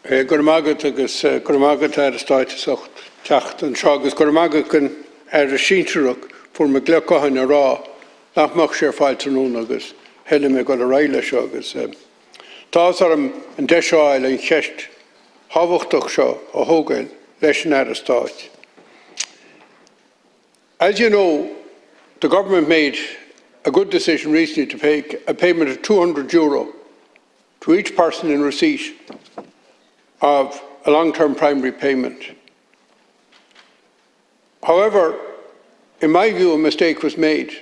Gurmagat agus Gurmagat ar stáiteach techt an seo agus Gurmagagan ar a sínteach for me glecohan a rá nachmach sé fáiltanún agus heile me go a réile seo agus Tás arm an deisiáil an cheist hábhachtach seo a thógail leis an ar a stáit. As you know, the government made a good decision recently to pay a payment of €200 to each person in receipt of a long-term primary payment. However, in my view, a mistake was made,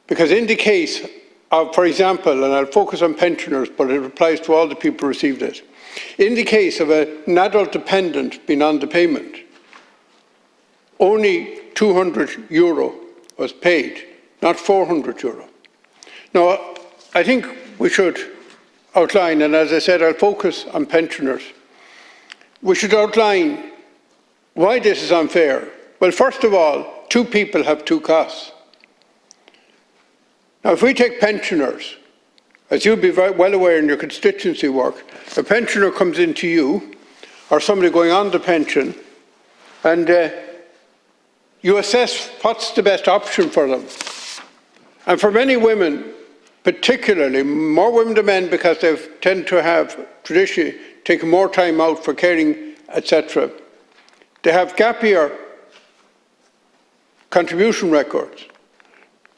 because in the case of, for example, and I'll focus on pensioners, but it applies to all the people who received it, in the case of an adult dependent being on the payment, only €200 was paid, not €400. Now, I think we should outline, and as I said, I'll focus on pensioners. We should outline why this is unfair. Well, first of all, two people have two costs. Now, if we take pensioners, as you'll be very well aware in your constituency work, a pensioner comes into you, or somebody going on the pension, and you assess what's the best option for them. And for many women, particularly, more women than men, because they tend to have traditionally taken more time out for caring, etc., they have gap year contribution records.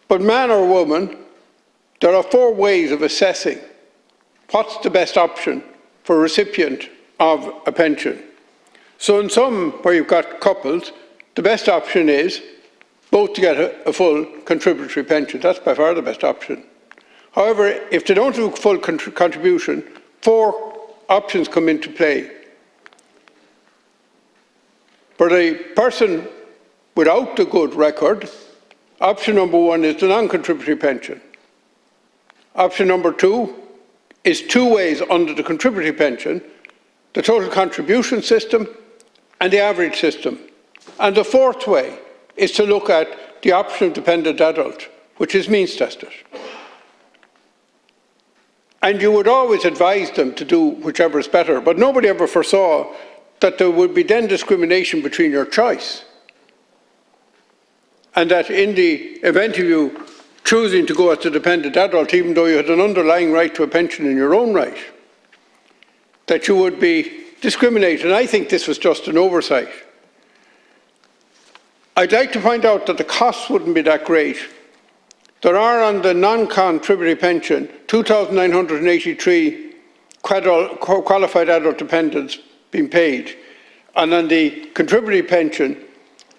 But man or woman, there are 4 ways of assessing what's the best option for a recipient of a pension. So in some where you've got couples, the best option is both to get a full contributory pension. That's by far the best option. However, if they don't do full contribution, 4 options come into play. For the person without the good record, option number 1 is the non-contributory pension. Option number 2 is 2 ways under the contributory pension: the total contribution system and the average system. And the 4th way is to look at the option of dependent adult, which is means tested. And you would always advise them to do whichever is better, but nobody ever foresaw that there would be then discrimination between your choice, and that in the event of you choosing to go as a dependent adult, even though you had an underlying right to a pension in your own right, that you would be discriminated. And I think this was just an oversight. I'd like to point out that the costs wouldn't be that great. There are on the non-contributory pension 2,983 qualified adult dependents being paid, and on the contributory pension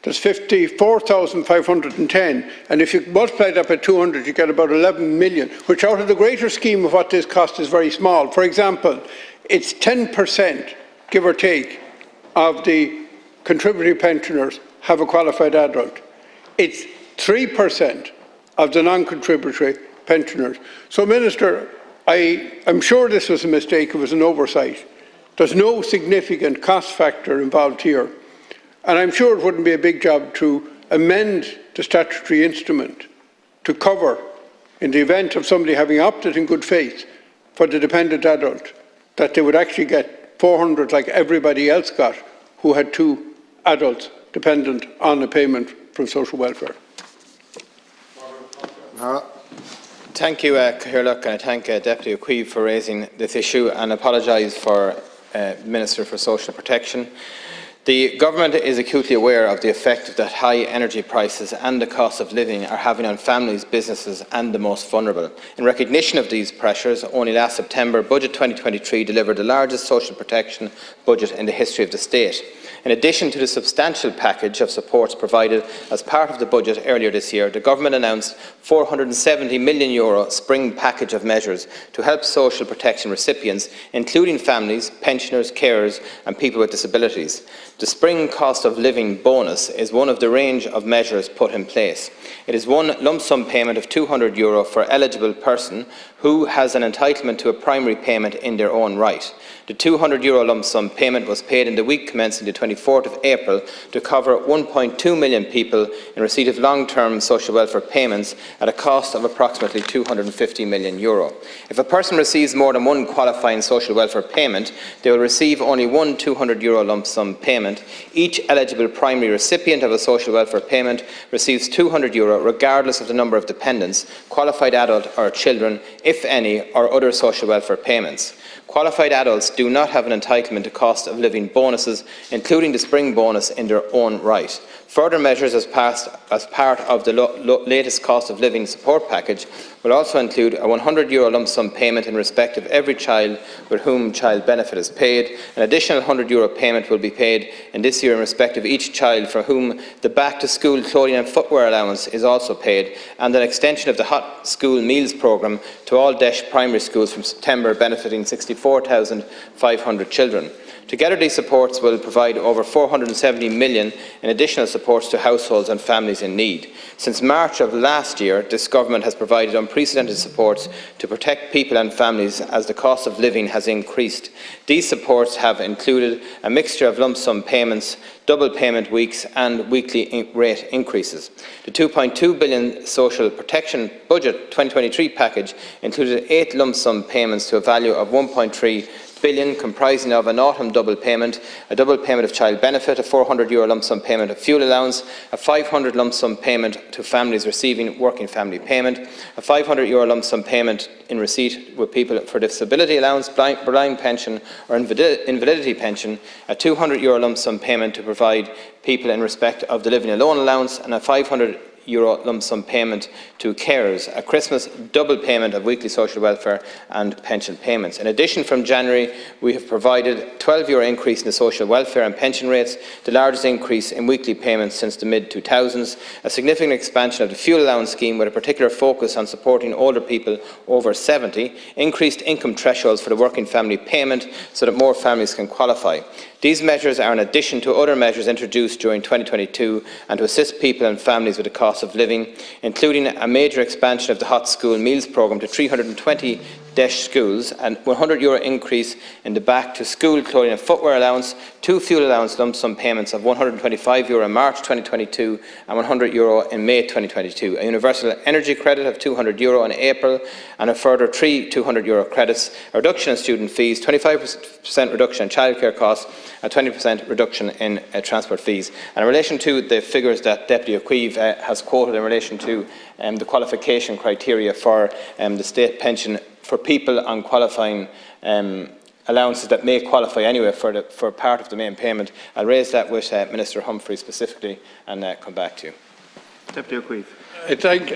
there's 54,510, and if you multiply that by 200 you get about 11 million, which out of the greater scheme of what this cost is very small. For example, it's 10%, give or take, of the contributory pensioners have a qualified adult. It's 3% of the non-contributory pensioners. So, Minister, I'm sure this was a mistake, it was an oversight. There's no significant cost factor involved here. And I'm sure it wouldn't be a big job to amend the statutory instrument to cover, in the event of somebody having opted in good faith for the dependent adult, that they would actually get 400 like everybody else got who had 2 adults dependent on a payment from social welfare. Thank you, Cathaoirleach, and I thank Deputy Ó Cuív for raising this issue, and apologise for Minister for Social Protection. The Government is acutely aware of the effect that high energy prices and the cost of living are having on families, businesses and the most vulnerable. In recognition of these pressures, only last September, Budget 2023 delivered the largest social protection budget in the history of the state. In addition to the substantial package of supports provided as part of the budget earlier this year, the Government announced €470 million spring package of measures to help social protection recipients, including families, pensioners, carers and people with disabilities. The spring cost of living bonus is one of the range of measures put in place. It is one lump sum payment of €200 for an eligible person who has an entitlement to a primary payment in their own right. The €200 lump sum payment was paid in the week commencing the 24th of April to cover 1.2 million people in receipt of long-term social welfare payments at a cost of approximately €250 million. If a person receives more than one qualifying social welfare payment, they will receive only one €200 lump sum payment. Each eligible primary recipient of a social welfare payment receives €200 regardless of the number of dependents, qualified adult or children, if any, or other social welfare payments. Qualified adults do not have an entitlement to cost of living bonuses, including the spring bonus, in their own right. Further measures as part of the latest cost of living support package will also include a €100 lump sum payment in respect of every child with whom child benefit is paid. An additional €100 payment will be paid in this year in respect of each child for whom the back-to-school clothing and footwear allowance is also paid, and an extension of the Hot School Meals programme to all DEIS primary schools from September, benefiting 64,500 children. Together, these supports will provide over €470 million in additional supports to households and families in need. Since March of last year, this government has provided unprecedented supports to protect people and families as the cost of living has increased. These supports have included a mixture of lump sum payments, double payment weeks and weekly rate increases. The €2.2 billion Social Protection Budget 2023 package included 8 lump sum payments to a value of €1.3 billion, comprising of an autumn double payment, a double payment of child benefit, a €400 lump sum payment of fuel allowance, a €500 lump sum payment to families receiving working family payment, a €500 lump sum payment in receipt with people for disability allowance, blind pension or invalidity pension, a €200 lump sum payment to provide people in respect of the living alone allowance, and a €500 lump sum payment to carers, a Christmas double payment of weekly social welfare and pension payments. In addition, from January, we have provided a €12 increase in the social welfare and pension rates, the largest increase in weekly payments since the mid-2000s, a significant expansion of the fuel allowance scheme with a particular focus on supporting older people over 70, increased income thresholds for the working family payment so that more families can qualify. These measures are in addition to other measures introduced during 2022 and to assist people and families with the cost of living, including a major expansion of the Hot School Meals programme to 320 DEIS schools, and €100 increase in the back-to-school clothing and footwear allowance, 2 fuel allowance lump sum payments of €125 in March 2022 and €100 in May 2022, a universal energy credit of €200 in April, and a further 3 €200 credits, a reduction in student fees, 25% reduction in childcare costs, a 20% reduction in transport fees. And in relation to the figures that Deputy Ó Cuív has quoted in relation to the qualification criteria for the state pension for people on qualifying allowances that may qualify anyway for part of the main payment, I'll raise that with Minister Humphrey specifically and come back to you. Deputy Ó Cuív.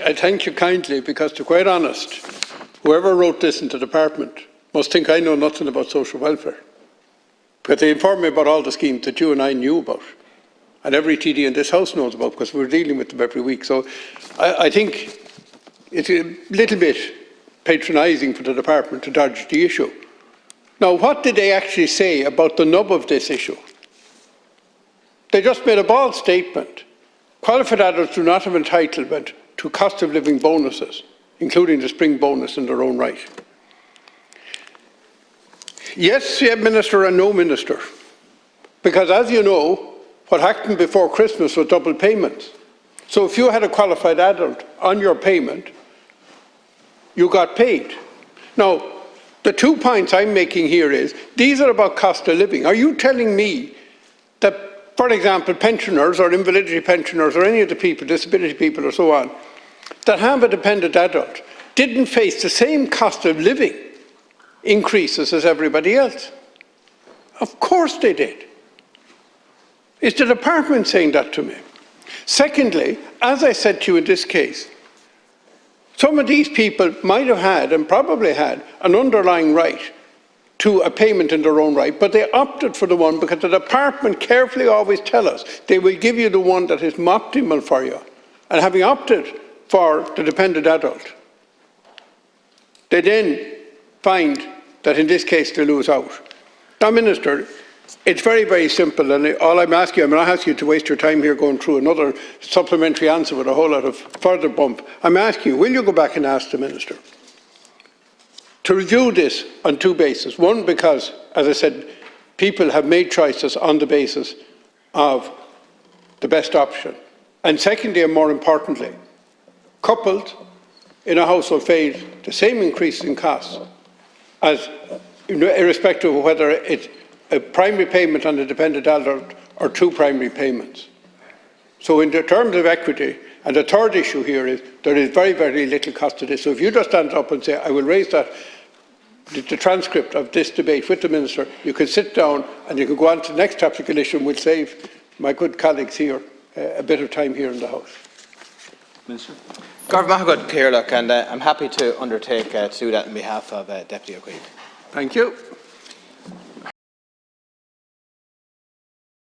I thank you kindly, because, to be quite honest, whoever wrote this in the department must think I know nothing about social welfare. Because they informed me about all the schemes that you and I knew about, and every TD in this House knows about, because we're dealing with them every week. So I think it's a little bit patronising for the department to dodge the issue. Now, what did they actually say about the nub of this issue? They just made a bald statement. Qualified adults do not have entitlement to cost of living bonuses, including the spring bonus, in their own right. Yes, Minister, and no Minister. Because, as you know, what happened before Christmas was double payments. So if you had a qualified adult on your payment, you got paid. Now, the 2 points I'm making here is, these are about cost of living. Are you telling me that, for example, pensioners or invalidity pensioners or any of the people, disability people or so on, that have a dependent adult, didn't face the same cost of living increases as everybody else? Of course they did. Is the department saying that to me? Secondly, as I said to you in this case, some of these people might have had, and probably had, an underlying right to a payment in their own right, but they opted for the one because the department carefully always tell us they will give you the one that is optimal for you. And having opted for the dependent adult, they then find that in this case they lose out. Now, Minister, it's very, very simple, and all I'm asking you, I'm not asking you to waste your time here going through another supplementary answer with a whole lot of further bump. I'm asking you, will you go back and ask the Minister to review this on 2 bases? One, because as I said, people have made choices on the basis of the best option. And secondly, and more importantly, coupled in a household face the same increase in costs, as irrespective of whether it's a primary payment on a dependent adult or two primary payments. So in the terms of equity, and the third issue here is there is very, very little cost to this. So if you just stand up and say, I will raise that, the transcript of this debate with the Minister, you can sit down and you can go on to the next topical issue, and we'll save my good colleagues here a bit of time here in the House. Minister. And I'm happy to undertake to do that on behalf of Deputy Ó Cuív. Thank you.